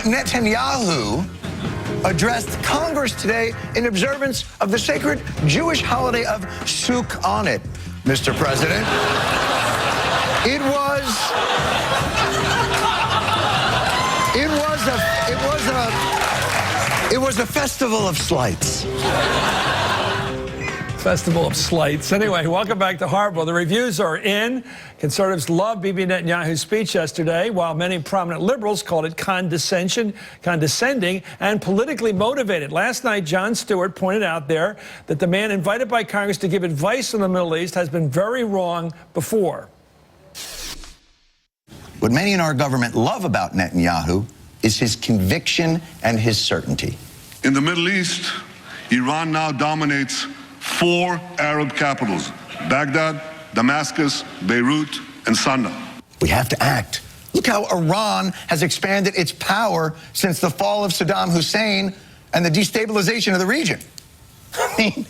Netanyahu addressed Congress today in observance of the sacred Jewish holiday of Sukkot. Mr. President, it was a festival of slights. Festival of slights. Anyway, welcome back to Hardball. The reviews are in. Conservatives love Bibi Netanyahu's speech yesterday, while many prominent liberals called it condescending and politically motivated. Last night, Jon Stewart pointed out there that the man invited by Congress to give advice on the Middle East has been very wrong before. What many in our government love about Netanyahu is his conviction and his certainty. In the Middle East, Iran now dominates 4 Arab capitals: Baghdad, Damascus, Beirut, and Sana'a. We have to act. Look how Iran has expanded its power since the fall of Saddam Hussein and the destabilization of the region. I mean,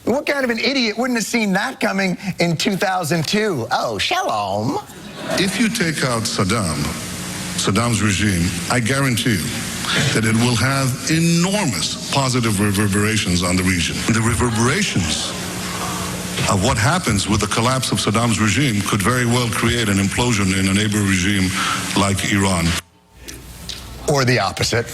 what kind of an idiot wouldn't have seen that coming in 2002? Oh, shalom. If you take out Saddam's regime, I guarantee you that it will have enormous positive reverberations on the region. The reverberations of what happens with the collapse of Saddam's regime could very well create an implosion in a neighbor regime like Iran. Or the opposite.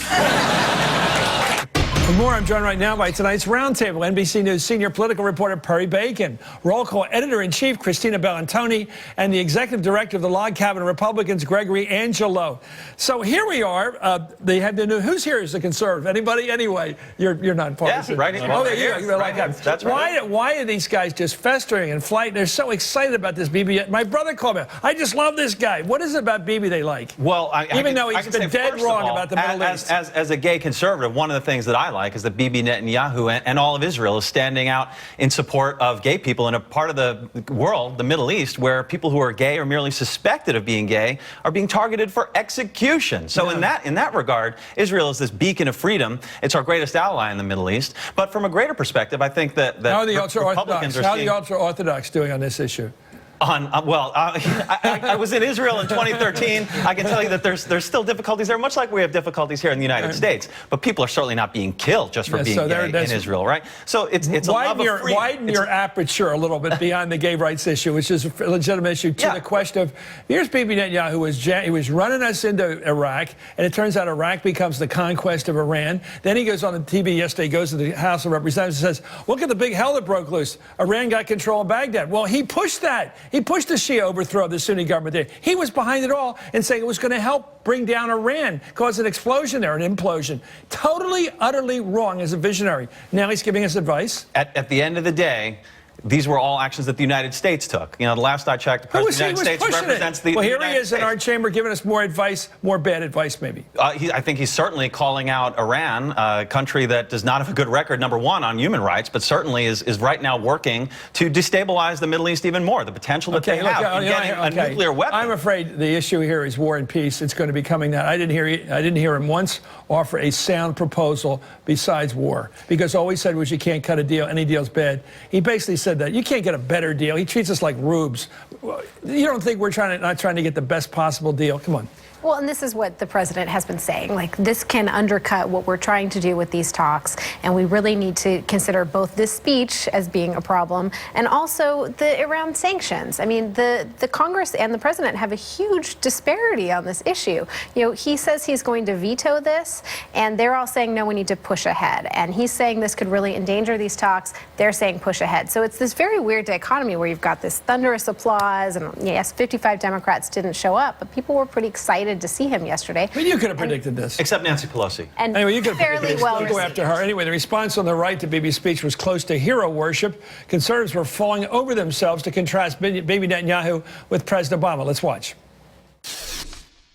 For more, I'm joined right now by tonight's roundtable. NBC News senior political reporter Perry Bacon, roll call editor-in-chief Christina Bellantoni, and the executive director of the Log Cabin Republicans, Gregory Angelo. So here we are. They have the new. Who's here is a conservative? Anybody? Anyway, you're not partisan. Yeah, right. Oh, yeah, you're like that. That's right. Why are these guys just festering and flight? They're so excited about this Bibi. My brother called me. I just love this guy. What is it about Bibi they like? Well, even though he's been dead wrong about the Middle East. As a gay conservative, one of the things that I like is that Bibi Netanyahu and all of Israel is standing out in support of gay people in a part of the world, the Middle East, where people who are gay or merely suspected of being gay are being targeted for execution. So in that regard, Israel is this beacon of freedom. It's our greatest ally in the Middle East. But from a greater perspective, I think that how are the Republicans are seeing... How are the ultra-Orthodox doing on this issue? I was in Israel in 2013. I can tell you that there's still difficulties there, much like we have difficulties here in the United States. But people are certainly not being killed just for being gay in Israel, right? So it's a love of freedom. Widen your aperture a little bit beyond the gay rights issue, which is a legitimate issue, to the question of, here's Bibi Netanyahu, he was running us into Iraq, and it turns out Iraq becomes the conquest of Iran. Then he goes on the TV yesterday, goes to the House of Representatives and says, look at the big hell that broke loose. Iran got control of Baghdad. Well, he pushed that. He pushed the Shia overthrow of the Sunni government there. He was behind it all and saying it was going to help bring down Iran, cause an explosion there, an implosion. Totally, utterly wrong as a visionary. Now he's giving us advice. At the end of the day, these were all actions that the United States took. You know, the last I checked, the President of the United States represents the Well, here United he is States. in our chamber giving us more advice, more bad advice, maybe. I think he's certainly calling out Iran, a country that does not have a good record, number one, on human rights, but certainly is right now working to destabilize the Middle East even more. The potential that they have in getting a nuclear weapon. I'm afraid the issue here is war and peace. It's going to be coming down. I didn't hear him once offer a sound proposal besides war, because all he said was you can't cut a deal. Any deal's bad. He basically said that you can't get a better deal. He treats us like rubes. You don't think we're not trying to get the best possible deal? Come on. Well, and this is what the president has been saying. Like, this can undercut what we're trying to do with these talks, and we really need to consider both this speech as being a problem and also the Iran sanctions. I mean, the Congress and the president have a huge disparity on this issue. You know, he says he's going to veto this, and they're all saying, no, we need to push ahead. And he's saying this could really endanger these talks. They're saying push ahead. So it's this very weird dichotomy where you've got this thunderous applause, and yes, 55 Democrats didn't show up, but people were pretty excited to see him yesterday. But you could have predicted this. Except Nancy Pelosi. And anyway, you could have fairly predicted this. well Don't go after her. Anyway, the response on the right to Bibi's speech was close to hero worship. Conservatives were falling over themselves to contrast Bibi Netanyahu with President Obama. Let's watch.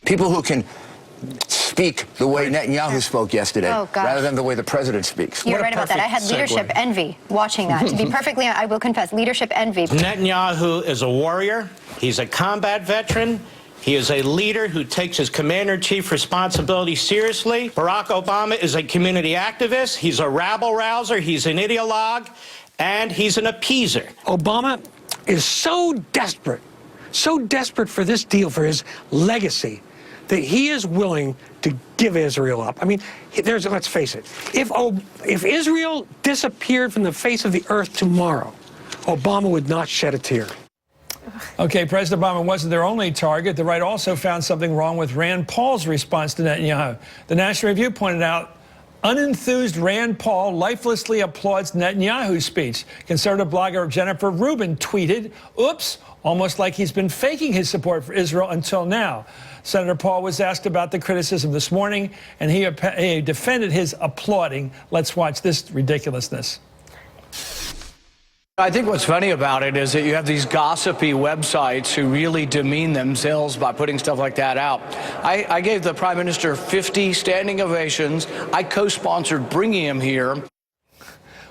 People who can speak the way Netanyahu spoke yesterday, rather than the way the president speaks. You're right about that. I had leadership envy watching that. To be perfectly honest, I will confess, leadership envy. Netanyahu is a warrior. He's a combat veteran. He is a leader who takes his commander-in-chief responsibility seriously. Barack Obama is a community activist. He's a rabble-rouser. He's an ideologue. And he's an appeaser. Obama is so desperate for this deal, for his legacy, that he is willing to give Israel up. I mean, let's face it, if Israel disappeared from the face of the earth tomorrow, Obama would not shed a tear. Okay, President Obama wasn't their only target. The right also found something wrong with Rand Paul's response to Netanyahu. The National Review pointed out unenthused Rand Paul lifelessly applauds Netanyahu's speech. Conservative blogger Jennifer Rubin tweeted, "Oops, almost like he's been faking his support for Israel until now." Senator Paul was asked about the criticism this morning, and he defended his applauding. Let's watch this ridiculousness. I think what's funny about it is that you have these gossipy websites who really demean themselves by putting stuff like that out. I gave the Prime Minister 50 standing ovations. I co-sponsored bringing him here.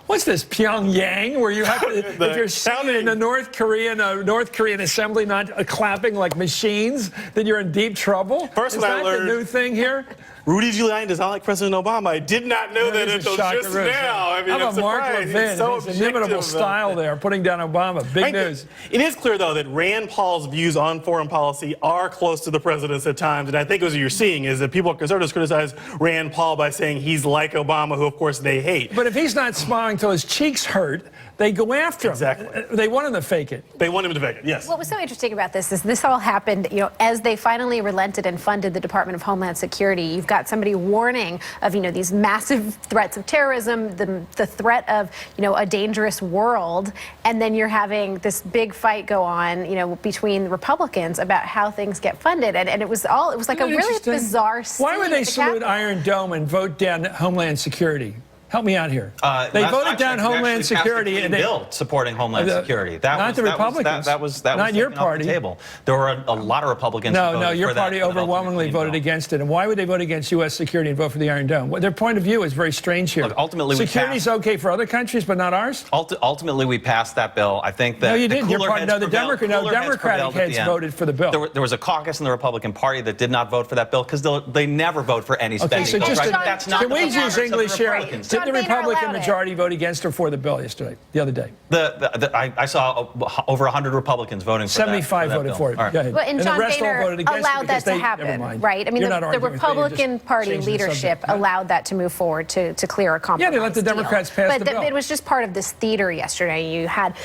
What's this, Pyongyang, where you have to, if you're sitting in the North Korean assembly not clapping like machines, then you're in deep trouble? First, is that the new thing here? Rudy Giuliani does not like President Obama. I did not know that until just now. I mean, I'm a Mark Levin. So his inimitable style there, putting down Obama. Big news. It is clear, though, that Rand Paul's views on foreign policy are close to the president's at times. And I think what you're seeing is that conservatives criticize Rand Paul by saying he's like Obama, who, of course, they hate. But if he's not smiling till his cheeks hurt, they go after him. Exactly. They want him to fake it. They want him to fake it, yes. What was so interesting about this is this all happened, as they finally relented and funded the Department of Homeland Security. You've got somebody warning of, these massive threats of terrorism, the threat of, a dangerous world, and then you're having this big fight go on, between Republicans about how things get funded, and it was like a really bizarre scene. Why would they salute Iron Dome and vote down Homeland Security? Help me out here. They voted down Homeland Security, and they bill supporting Homeland Security. Not the Republicans. That was not your party. The table. There were a lot of Republicans. No, your party overwhelmingly voted against it. And why would they vote against U.S. security and vote for the Iron Dome? Well, their point of view is very strange here. Look, ultimately, security's okay for other countries, but not ours. Ultimately, we passed that bill. I think that no, you didn't. Your party, the Democratic heads voted for the bill. There was a caucus in the Republican Party that did not vote for that bill because they never vote for any spending. Okay, so just that's not can we use English here? Did the Republican majority vote against or for the bill the other day? I saw over 100 Republicans voting for 75 that voted for it. Right. Go ahead. Well, and John the rest Boehner all voted against allowed that to happen, right? I mean, the Republican Party leadership allowed that to move forward to clear a compromise. Yeah, they let the Democrats pass the bill. But it was just part of this theater yesterday. You had,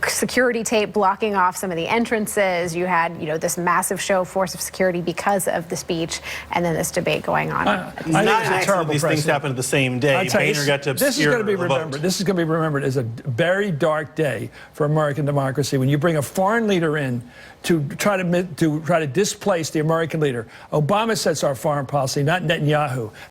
security tape blocking off some of the entrances. You had, this massive show of force of security because of the speech, and then this debate going on. I think it's a terrible these things happened the same day. Boehner got to this is going to be remembered. This is going to be remembered as a very dark day for American democracy when you bring a foreign leader in to try to displace the American leader. Obama sets our foreign policy, not Netanyahu.